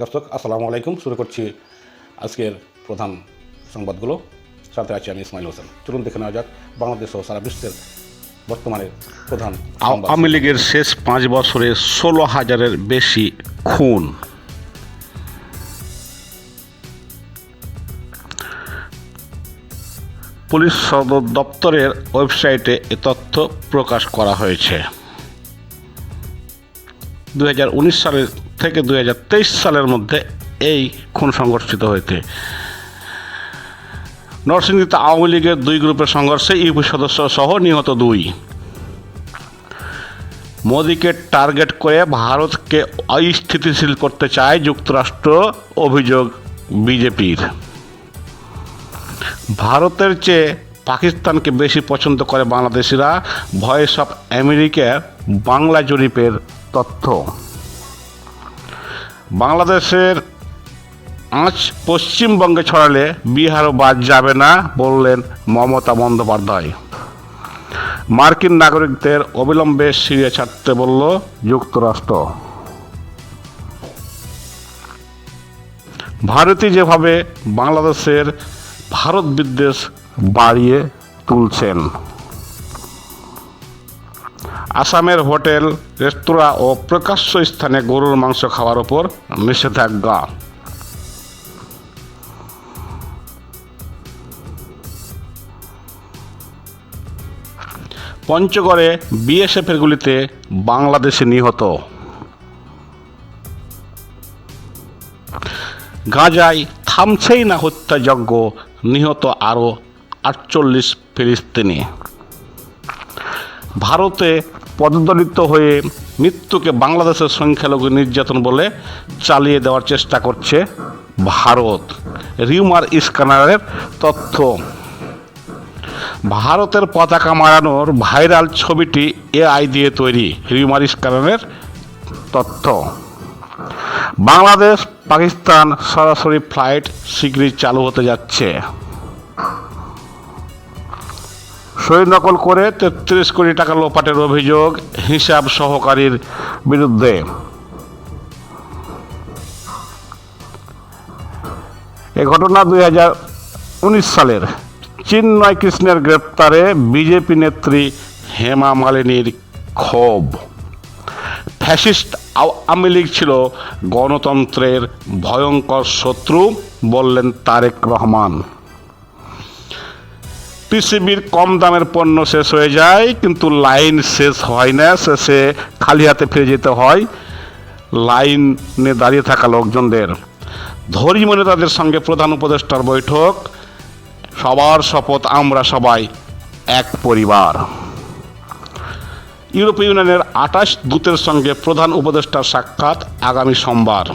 দর্শক আসসালামু আলাইকুম। শুরু করছি আজকের প্রধান সংবাদগুলো। সাথে আছি আমি ইসমাইল হোসেন। চলুন দেখে নেওয়া যাক বাংলাদেশ ও সারা বিশ্বের বর্তমানে প্রধান সংবাদ। আওয়ামী লীগের শেষ 5 বছরে 16,000-এর বেশি খুন। পুলিশ সদর দপ্তরের ওয়েবসাইটে এ তথ্য প্রকাশ করা হয়েছে। 2019 সালের থেকে 2023 সালের মধ্যে এই খুন সংঘটিত হয়েছে। নরসিংদীতে আওয়ামী লীগের 2 গ্রুপের সংঘর্ষে ইউপি সদস্য সহ নিহত 2। মোদিকে টার্গেট করে ভারতকে অস্থিতিশীল করতে চায় যুক্তরাষ্ট্র, অভিযোগ বিজেপির। ভারতের চেয়ে পাকিস্তানকে বেশি পছন্দ করে বাংলাদেশিরা, ভয়েস অফ আমেরিকার বাংলা জরিপের তথ্য। বাংলাদেশের আঁচ পশ্চিমবঙ্গে ছড়ালে বিহারও বাদ যাবে না বললেন মমতা বন্দ্যোপাধ্যায়। মার্কিন নাগরিকদের অবিলম্বে সিরিয়া ছাড়তে বলল যুক্তরাষ্ট্র। ভারতই যেভাবে বাংলাদেশের ভারত বিদ্বেষ বাড়িয়ে তুলছেন। আসামের হোটেল, রেস্তোরাঁ ও প্রকাশ্য স্থানে গরুর মাংস খাওয়ার ওপর নিষেধাজ্ঞা। পঞ্চগড়ে বিএসএফের গুলিতে বাংলাদেশি নিহত। গাজায় থামছেই না হত্যাযজ্ঞ, নিহত আরও 48 ফিলিস্তিনি। ভারতে পদদলিত হয়ে মৃত্যুকে বাংলাদেশের সংখ্যালঘু নির্যাতন বলে চালিয়ে দেওয়ার চেষ্টা করছে ভারত। রিউমার স্ক্যানারের তথ্য। ভারতের পতাকা মারানোর ভাইরাল ছবিটি এআই দিয়ে তৈরি, রিউমার স্ক্যানারের তথ্য। বাংলাদেশ পাকিস্তান সরাসরি ফ্লাইট শীঘ্রই চালু হতে যাচ্ছে। সই নকল করে 33 কোটি টাকা লোপাটের অভিযোগ হিসাব সহকারীর বিরুদ্ধে। এ ঘটনা 2019 সালের। চিন্ময় কৃষ্ণের গ্রেপ্তারে বিজেপি নেত্রী হেমা মালিনীর ক্ষোভ। ফ্যাসিস্ট আওয়ামী লীগ ছিল গণতন্ত্রের ভয়ঙ্কর শত্রু বললেন তারেক রহমান। পৃথিবীর কম দামের পণ্য শেষ হয়ে যায়, কিন্তু লাইন শেষ হয় না। শেষে খালি হাতে ফিরে যেতে হয় লাইনে দাঁড়িয়ে থাকা লোকজনদের। ধর্মীয় নেতাদের সঙ্গে প্রধান উপদেষ্টার বৈঠক। সবার শপথ, আমরা সবাই এক পরিবার। ইউরোপীয় ইউনিয়নের 28 দূতের সঙ্গে প্রধান উপদেষ্টার সাক্ষাৎ আগামী সোমবার।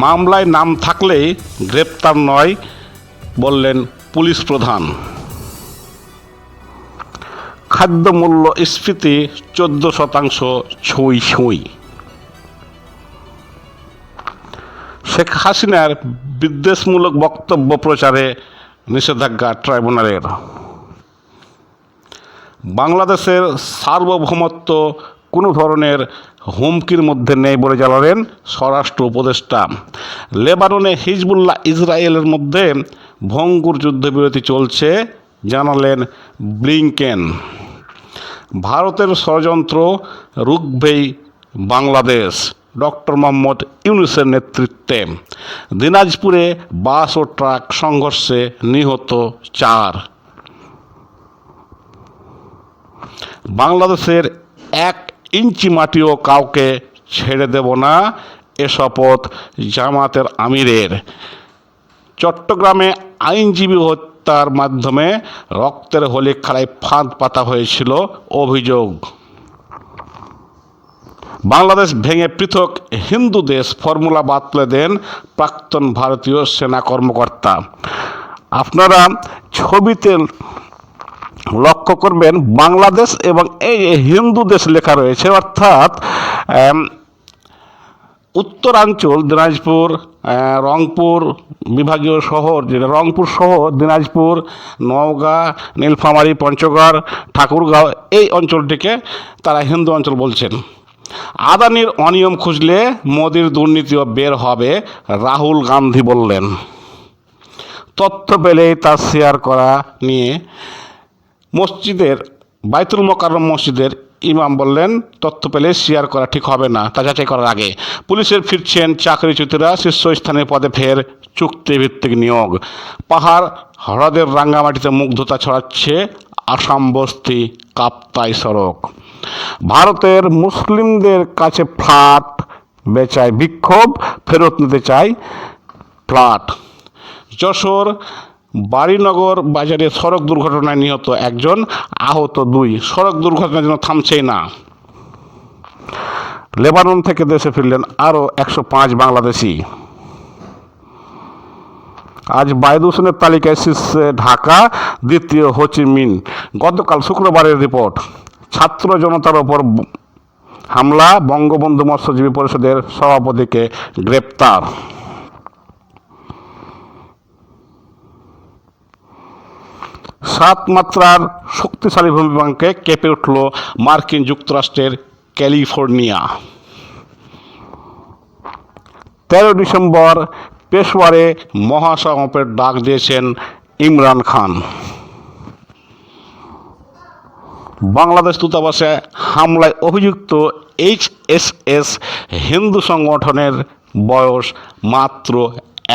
মামলায় নাম থাকলেই গ্রেপ্তার নয় বললেন পুলিশ প্রধান। খাদ্যমূল্য স্ফীতি 14% ছুঁই ছুঁই। শেখ হাসিনার বিদ্বেষমূলক বক্তব্য প্রচারে নিষেধাজ্ঞা ট্রাইব্যুনালের। বাংলাদেশের সার্বভৌমত্ব কোনো ধরনের হুমকির মধ্যে নেই বলে জানালেন স্বরাষ্ট্র উপদেষ্টা। লেবাননে হিজবুল্লাহ ইসরায়েলের মধ্যে ভঙ্গুর যুদ্ধবিরতি চলছে জানালেন ব্লিংকেন। ভারতের ষড়যন্ত্র রুখবেই বাংলাদেশ, ডক্টর মোহাম্মদ ইউনূসের নেতৃত্বে। দিনাজপুরে বাস ও ট্রাক সংঘর্ষে নিহত 4। বাংলাদেশের 1 ইঞ্চি মাটিও কাউকে ছেড়ে দেব না, এ শপথ জামাতের আমিরের। চট্টগ্রামে আইনজীবী হত্যার মাধ্যমে রক্তের হোলি খেলায় ফাঁদ পাতা হয়েছিল অভিযোগ। বাংলাদেশ ভেঙে পৃথক হিন্দু দেশ ফর্মুলা বাতলে দেন প্রাক্তন ভারতীয় সেনা কর্মকর্তা। আপনারা ছবিতে লক্ষ্য করবেন বাংলাদেশ এবং এই হিন্দু দেশ লেখা রয়েছে, অর্থাৎ উত্তরাঞ্চল দিনাজপুর, রংপুর বিভাগীয় শহর, যেটা রংপুর শহর, দিনাজপুর, নওগাঁ, নীলফামারী, পঞ্চগড়, ঠাকুরগাঁও, এই অঞ্চলটিকে তারা হিন্দু অঞ্চল বলছেন। আদানির অনিয়ম খুঁজলে মোদির দুর্নীতিও বের হবে, রাহুল গান্ধী বললেন। তথ্য পেলেই তা শেয়ার করা নিয়ে বাইতুল মোকাররম মসজিদের ইমাম বললেন, তথ্য পেলে শেয়ার করা ঠিক হবে না, তা যাচাই করার আগে। পুলিশের ফিরছেন চাকরিচ্যুতরা, শীর্ষস্থানীয় পদে ফের চুক্তিভিত্তিক নিয়োগ। পাহাড় হ্রদের রাঙ্গামাটিতে মুগ্ধতা ছড়াচ্ছে আসাম বস্তি কাপ্তাই সড়ক। ভারতের মুসলিমদের কাছে ফ্ল্যাট বেচায় বিক্ষোভ, ফেরত নিতে চায় ফ্ল্যাট। যশোর বাড়িনগর বাজারে সড়ক দুর্ঘটনায় নিহত 1 আহত 2। সড়ক দুর্ঘটনা যেন থামছেই না। লেবানন থেকে দেশে ফিরলেন আরও 105 বাংলাদেশি। আজ বায়ু দূষণের তালিকায় শীর্ষে ঢাকা, দ্বিতীয় হো চি মিন। গতকাল শুক্রবারের রিপোর্ট। ছাত্র জনতার ওপর হামলা, বঙ্গবন্ধু মৎস্যজীবী পরিষদের সভাপতিকে গ্রেপ্তার। সাত মাত্রার শক্তিশালী ভূমিকম্পে কেঁপে উঠল মার্কিন যুক্তরাষ্ট্রের ক্যালিফোর্নিয়া। 13 ডিসেম্বর পেশোয়ারে মহাসমাবেশের ডাক দিয়েছেন ইমরান খান। বাংলাদেশ দূতাবাসে হামলায় অভিযুক্ত HSS হিন্দু সংগঠনের বয়স মাত্র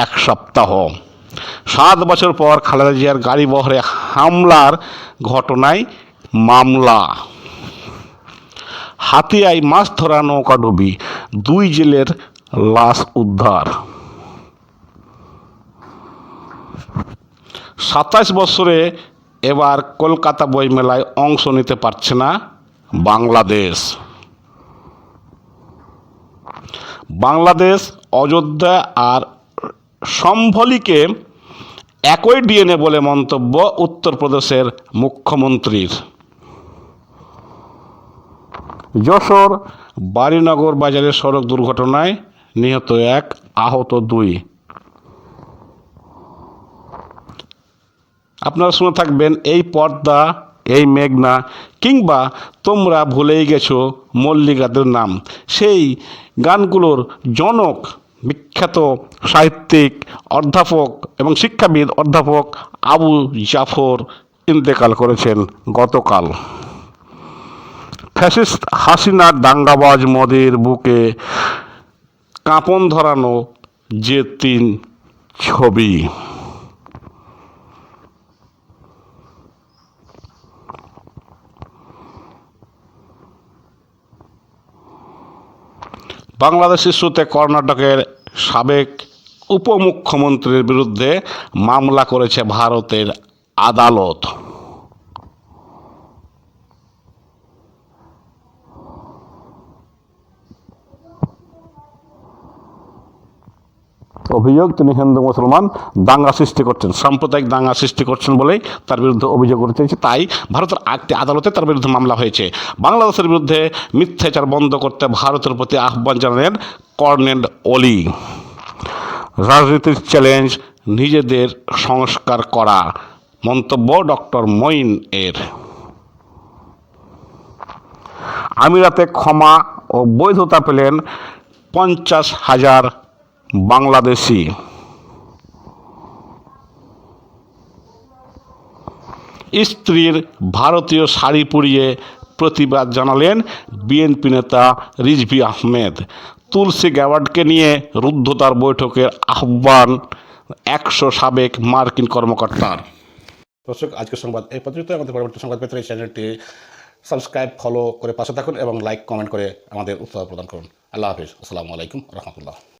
1 সপ্তাহ। 7 বছর পর খালেদা জিয়ার গাড়িবহরে হামলার ঘটনায় মামলা। হাতিয়ায় মাছ ধরা নৌকাডুবি, 2 জেলের লাশ উদ্ধার। 27 বছরে এবার কলকাতা বইমেলায় অংশ নিতে পারছে না বাংলাদেশ। বাংলাদেশ অযোধ্যা আর সম্ভলিকে একই ডিএনএ বলে মন্তব্য উত্তরপ্রদেশের মুখ্যমন্ত্রীর। যশোর বাড়িনগর বাজারে সড়ক দুর্ঘটনায় নিহত 1, আহত 2। আপনারা শুনে থাকবেন এই পর্দা, এই মেঘনা, কিংবা তোমরা ভুলেই গেছো মল্লিকাদের নাম। সেই গানগুলোর জনক বিখ্যাত সাহিত্যিক, অধ্যাপক এবং শিক্ষাবিদ অধ্যাপক আবু জাফর ইন্তেকাল করেছেন গতকাল। ফ্যাসিস্ট হাসিনার দাঙ্গাবাজ মোদির বুকে কাঁপন ধরানো যে 3 ছবি। বাংলাদেশ ইস্যুতে কর্ণাটকের সাবেক উপমুখ্যমন্ত্রীর বিরুদ্ধে মামলা করেছে ভারতের আদালত। অভিযোগ, তিনি হিন্দু মুসলমান দাঙ্গা সৃষ্টি করছেন, সাম্প্রদায়িক দাঙ্গা সৃষ্টি করছেন বলেই তার বিরুদ্ধে অভিযোগ উঠেছে। তাই ভারতের একটি আদালতে তার বিরুদ্ধে মামলা হয়েছে। বাংলাদেশের বিরুদ্ধে মিথ্যাচার বন্ধ করতে ভারতের প্রতি আহ্বান জানালেন কর্নেল ওলি। রাজনীতির চ্যালেঞ্জ, নিজেদের সংস্কার করা, মন্তব্য ডক্টর মঈন এর। আমিরাতে ক্ষমা ও বৈধতা পেলেন 50,000 বাংলাদেশি। স্ত্রীর ভারতীয় শাড়ি পরিয়ে প্রতিবাদ জানালেন বিএনপি নেতা রিজভী আহমেদ। তুলসী গ্যাওয়ার্ডকে নিয়ে রুদ্ধতার বৈঠকের আহ্বান 100 সাবেক মার্কিন কর্মকর্তার। দর্শক, আজকের সংবাদ এই পর্যন্ত। আমাদের পরবর্তী সংবাদ পেতে এই চ্যানেলটি সাবস্ক্রাইব, ফলো করে পাশে থাকুন এবং লাইক, কমেন্ট করে আমাদের উৎসাহ প্রদান করুন। আল্লাহ হাফিজ। আসসালামু আলাইকুম রহমতুল্লাহ।